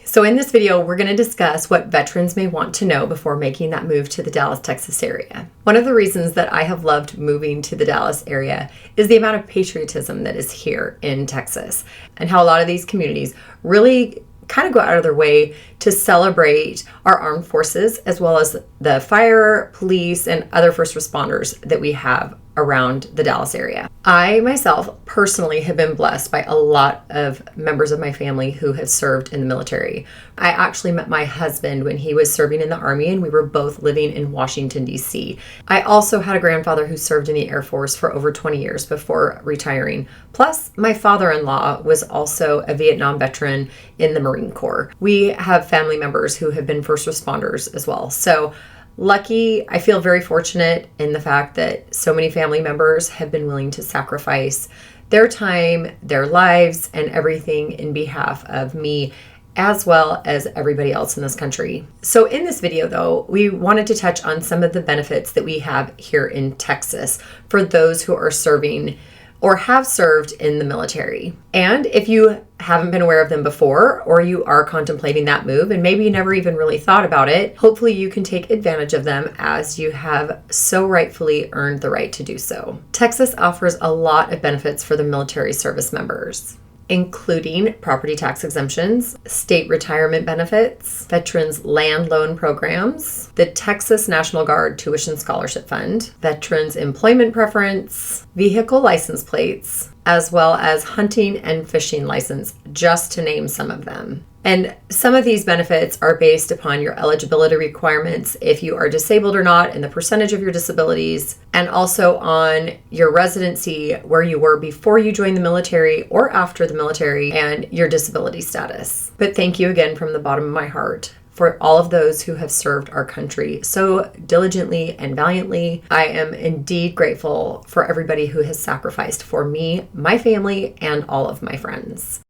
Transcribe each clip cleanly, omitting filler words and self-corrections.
So in this video, we're going to discuss what veterans may want to know before making that move to the Dallas, Texas area. One of the reasons that I have loved moving to the Dallas area is the amount of patriotism that is here in Texas, and how a lot of these communities really kind of go out of their way to celebrate our armed forces, as well as the fire, police, and other first responders that we have around the Dallas area. I myself personally have been blessed by a lot of members of my family who have served in the military. I actually met my husband when he was serving in the Army, and we were both living in Washington, D.C. I also had a grandfather who served in the Air Force for over 20 years before retiring. Plus, my father-in-law was also a Vietnam veteran in the Marine Corps. We have family members who have been first responders as well. So lucky, I feel very fortunate in the fact that so many family members have been willing to sacrifice their time, their lives, and everything in behalf of me, as well as everybody else in this country. So in this video though, we wanted to touch on some of the benefits that we have here in Texas for those who are serving or have served in the military. And if you haven't been aware of them before, or you are contemplating that move and maybe you never even really thought about it, hopefully you can take advantage of them, as you have so rightfully earned the right to do so. Texas offers a lot of benefits for the military service members, including property tax exemptions, state retirement benefits, veterans land loan programs, the Texas National Guard Tuition Scholarship Fund, veterans employment preference, vehicle license plates, as well as hunting and fishing license, just to name some of them. And some of these benefits are based upon your eligibility requirements, if you are disabled or not, and the percentage of your disabilities, and also on your residency, where you were before you joined the military or after the military, and your disability status. But thank you again from the bottom of my heart for all of those who have served our country so diligently and valiantly. I am indeed grateful for everybody who has sacrificed for me, my family, and all of my friends.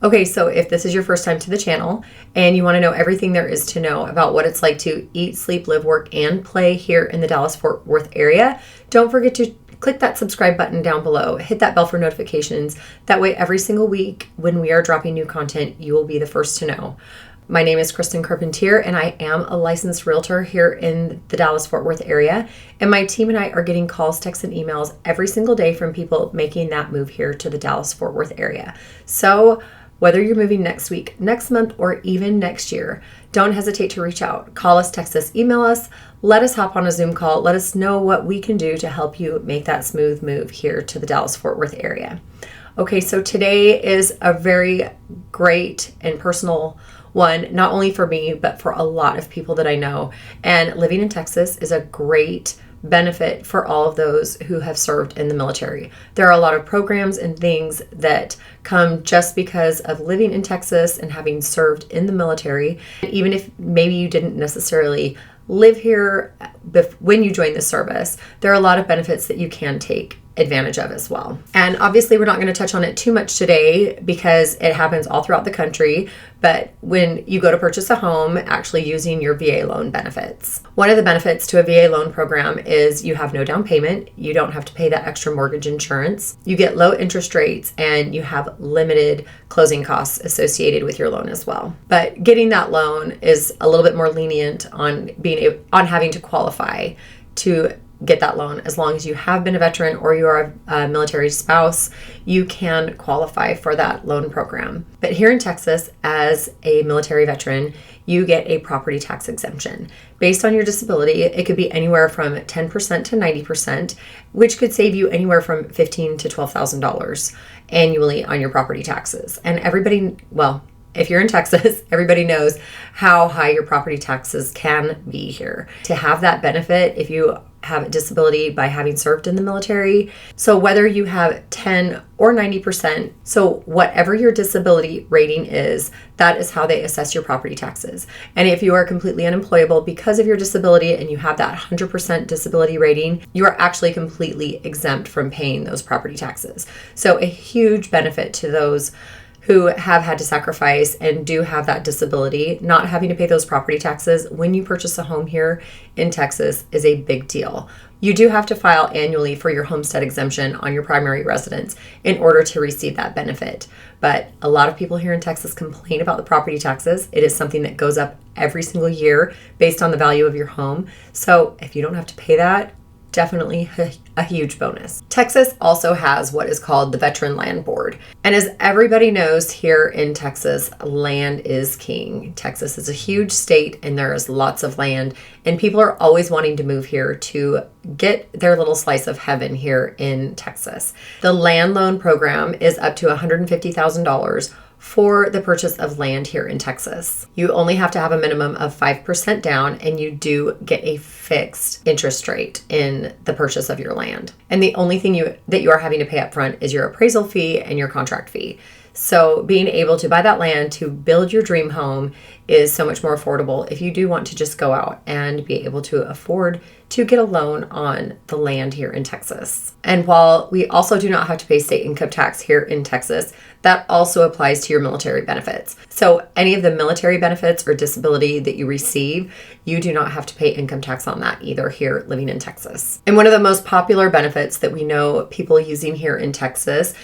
Okay, so if this is your first time to the channel and you want to know everything there is to know about what it's like to eat, sleep, live, work, and play here in the Dallas-Fort Worth area, don't forget to click that subscribe button down below. Hit that bell for notifications. That way, every single week when we are dropping new content, you will be the first to know. My name is Kristen Carpentier, and I am a licensed realtor here in the Dallas-Fort Worth area. And my team and I are getting calls, texts, and emails every single day from people making that move here to the Dallas-Fort Worth area. So whether you're moving next week, next month, or even next year, don't hesitate to reach out. Call us, text us, email us, let us hop on a Zoom call. Let us know what we can do to help you make that smooth move here to the Dallas-Fort Worth area. Okay, so today is a very great and personal one, not only for me, but for a lot of people that I know. And living in Texas is a great benefit for all of those who have served in the military. There are a lot of programs and things that come just because of living in Texas and having served in the military. Even if maybe you didn't necessarily live here when you join the service, there are a lot of benefits that you can take advantage of as well. And obviously we're not going to touch on it too much today because it happens all throughout the country, but when you go to purchase a home, actually using your VA loan benefits. One of the benefits to a VA loan program is you have no down payment, you don't have to pay that extra mortgage insurance, you get low interest rates, and you have limited closing costs associated with your loan as well. But getting that loan is a little bit more lenient on having to qualify to get that loan. As long as you have been a veteran or you are a military spouse, you can qualify for that loan program. But here in Texas, as a military veteran, you get a property tax exemption. Based on your disability, it could be anywhere from 10% to 90%, which could save you anywhere from $15,000 to $12,000 annually on your property taxes. And if you're in Texas, everybody knows how high your property taxes can be here. To have that benefit, if you have disability by having served in the military. So whether you have 10 or 90%, so whatever your disability rating is, that is how they assess your property taxes. And if you are completely unemployable because of your disability and you have that 100% disability rating, you are actually completely exempt from paying those property taxes. So a huge benefit to those who have had to sacrifice and do have that disability. Not having to pay those property taxes when you purchase a home here in Texas is a big deal. You do have to file annually for your homestead exemption on your primary residence in order to receive that benefit. But a lot of people here in Texas complain about the property taxes. It is something that goes up every single year based on the value of your home. So if you don't have to pay that, definitely a huge bonus. Texas also has what is called the Veteran Land Board. And as everybody knows, here in Texas, land is king. Texas is a huge state and there is lots of land, and people are always wanting to move here to get their little slice of heaven here in Texas. The land loan program is up to $150,000 for the purchase of land here in Texas. You only have to have a minimum of 5% down, and you do get a fixed interest rate in the purchase of your land. And the only thing that you are having to pay up front is your appraisal fee and your contract fee. So being able to buy that land to build your dream home is so much more affordable if you do want to just go out and be able to afford to get a loan on the land here in Texas. And while we also do not have to pay state income tax here in Texas, that also applies to your military benefits. So any of the military benefits or disability that you receive, you do not have to pay income tax on that either here living in Texas. And one of the most popular benefits that we know people using here in Texas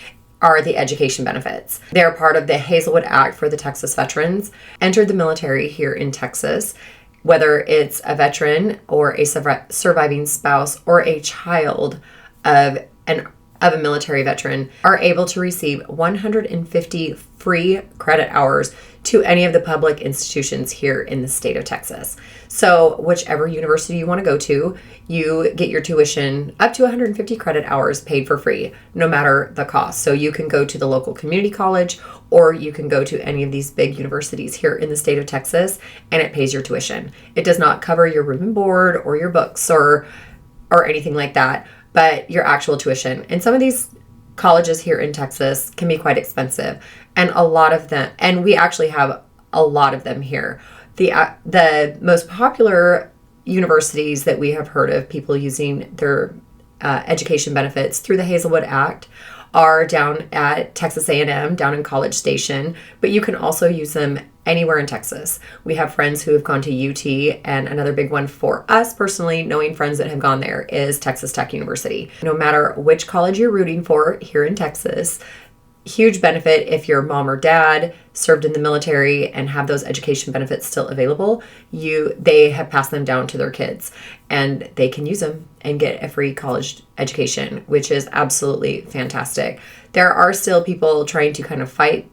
are the education benefits. They're part of the Hazelwood Act for the Texas veterans. Entered the military here in Texas, whether it's a veteran or a surviving spouse or a child of a military veteran, are able to receive 150 free credit hours to any of the public institutions here in the state of Texas. So whichever university you want to go to, you get your tuition up to 150 credit hours paid for free, no matter the cost. So you can go to the local community college, or you can go to any of these big universities here in the state of Texas, and it pays your tuition. It does not cover your room and board or your books or anything like that, but your actual tuition. And some of these colleges here in Texas can be quite expensive, and a lot of them, and we actually have a lot of them here. The most popular universities that we have heard of people using their education benefits through the Hazelwood Act are down at Texas A&M, down in College Station, but you can also use them anywhere in Texas. We have friends who have gone to UT, and another big one for us personally, knowing friends that have gone there, is Texas Tech University. No matter which college you're rooting for here in Texas, huge benefit if your mom or dad served in the military and have those education benefits still available. They have passed them down to their kids, and they can use them and get a free college education, which is absolutely fantastic. There are still people trying to kind of fight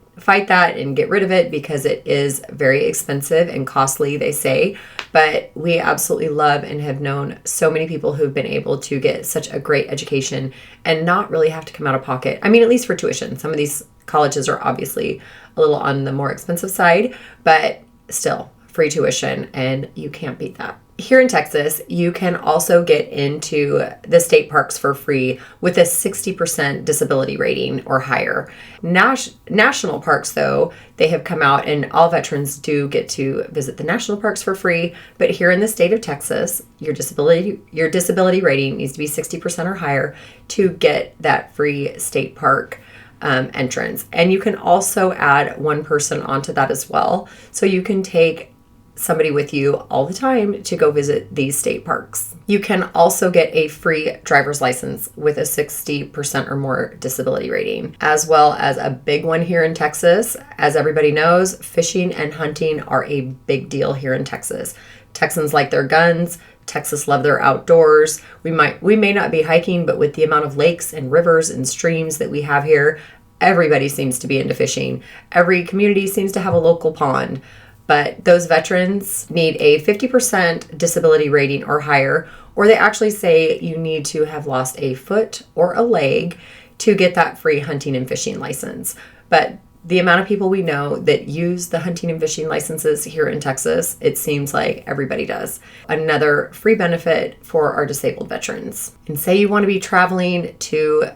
that and get rid of it because it is very expensive and costly, they say. But we absolutely love and have known so many people who've been able to get such a great education and not really have to come out of pocket. I mean, at least for tuition. Some of these colleges are obviously a little on the more expensive side, but still free tuition, and you can't beat that. Here in Texas, you can also get into the state parks for free with a 60% disability rating or higher. National parks, though, they have come out, and all veterans do get to visit the national parks for free. But here in the state of Texas, your disability rating needs to be 60% or higher to get that free state park entrance. And you can also add one person onto that as well. So you can take somebody with you all the time to go visit these state parks. You can also get a free driver's license with a 60% or more disability rating, as well as a big one here in Texas. As everybody knows, fishing and hunting are a big deal here in Texas. Texans like their guns. Texas love their outdoors. We may not be hiking, but with the amount of lakes and rivers and streams that we have here, everybody seems to be into fishing. Every community seems to have a local pond. But those veterans need a 50% disability rating or higher, or they actually say you need to have lost a foot or a leg to get that free hunting and fishing license. But the amount of people we know that use the hunting and fishing licenses here in Texas, it seems like everybody does. Another free benefit for our disabled veterans. And say you want to be traveling to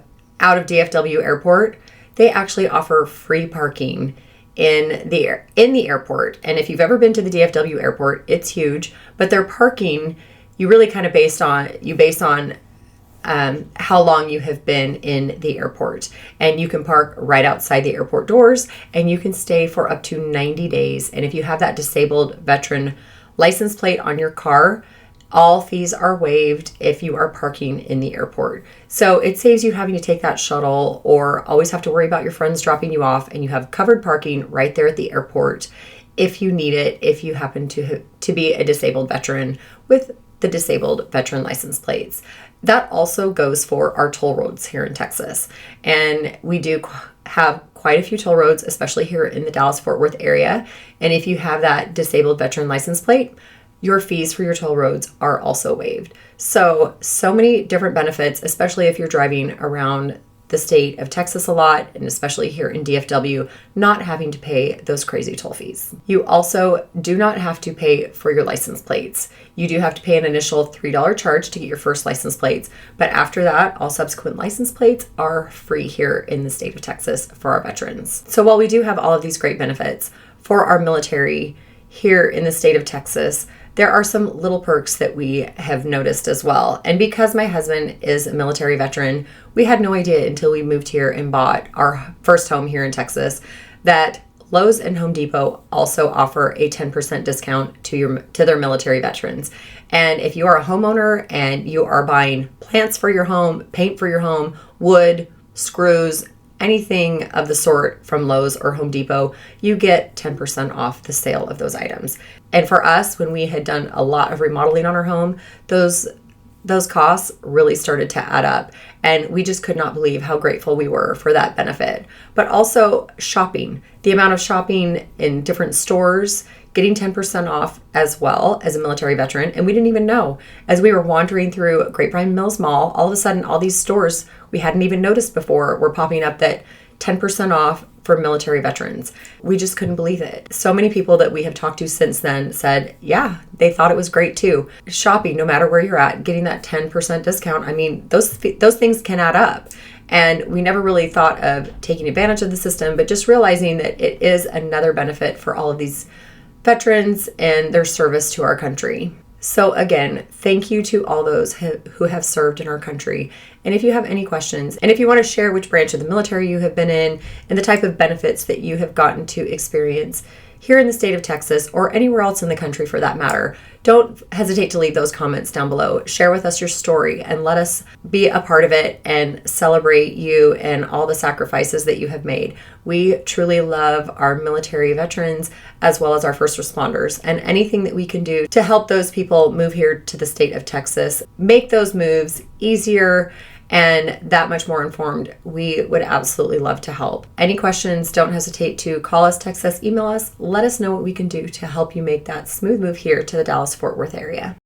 out of DFW airport, they actually offer free parking in the airport. And if you've ever been to the DFW airport, it's huge, but their parking, you really kind of base on how long you have been in the airport. And you can park right outside the airport doors, and you can stay for up to 90 days. And if you have that disabled veteran license plate on your car, all fees are waived if you are parking in the airport. So it saves you having to take that shuttle or always have to worry about your friends dropping you off, and you have covered parking right there at the airport if you need it, if you happen to be a disabled veteran with the disabled veteran license plates. That also goes for our toll roads here in Texas. And we do have quite a few toll roads, especially here in the Dallas-Fort Worth area. And if you have that disabled veteran license plate, your fees for your toll roads are also waived. So many different benefits, especially if you're driving around the state of Texas a lot, and especially here in DFW, not having to pay those crazy toll fees. You also do not have to pay for your license plates. You do have to pay an initial $3 charge to get your first license plates, but after that, all subsequent license plates are free here in the state of Texas for our veterans. So while we do have all of these great benefits for our military here in the state of Texas, there are some little perks that we have noticed as well. And because my husband is a military veteran, we had no idea until we moved here and bought our first home here in Texas that Lowe's and Home Depot also offer a 10% discount to their military veterans. And if you are a homeowner and you are buying plants for your home, paint for your home, wood, screws, anything of the sort from Lowe's or Home Depot, you get 10% off the sale of those items. And for us, when we had done a lot of remodeling on our home, those costs really started to add up. And we just could not believe how grateful we were for that benefit. But also shopping, the amount of shopping in different stores, getting 10% off as well as a military veteran. And we didn't even know. As we were wandering through Grapevine Mills Mall, all of a sudden, all these stores we hadn't even noticed before were popping up that 10% off for military veterans. We just couldn't believe it. So many people that we have talked to since then said, yeah, they thought it was great too. Shopping, no matter where you're at, getting that 10% discount. I mean, those things can add up. And we never really thought of taking advantage of the system, but just realizing that it is another benefit for all of these veterans and their service to our country. So again, thank you to all those who have served in our country. And if you have any questions, and if you want to share which branch of the military you have been in and the type of benefits that you have gotten to experience here in the state of Texas or anywhere else in the country for that matter, don't hesitate to leave those comments down below. Share with us your story and let us be a part of it and celebrate you and all the sacrifices that you have made. We truly love our military veterans as well as our first responders, and anything that we can do to help those people move here to the state of Texas, make those moves easier and that much more informed, we would absolutely love to help. Any questions, don't hesitate to call us, text us, email us. Let us know what we can do to help you make that smooth move here to the Dallas-Fort Worth area.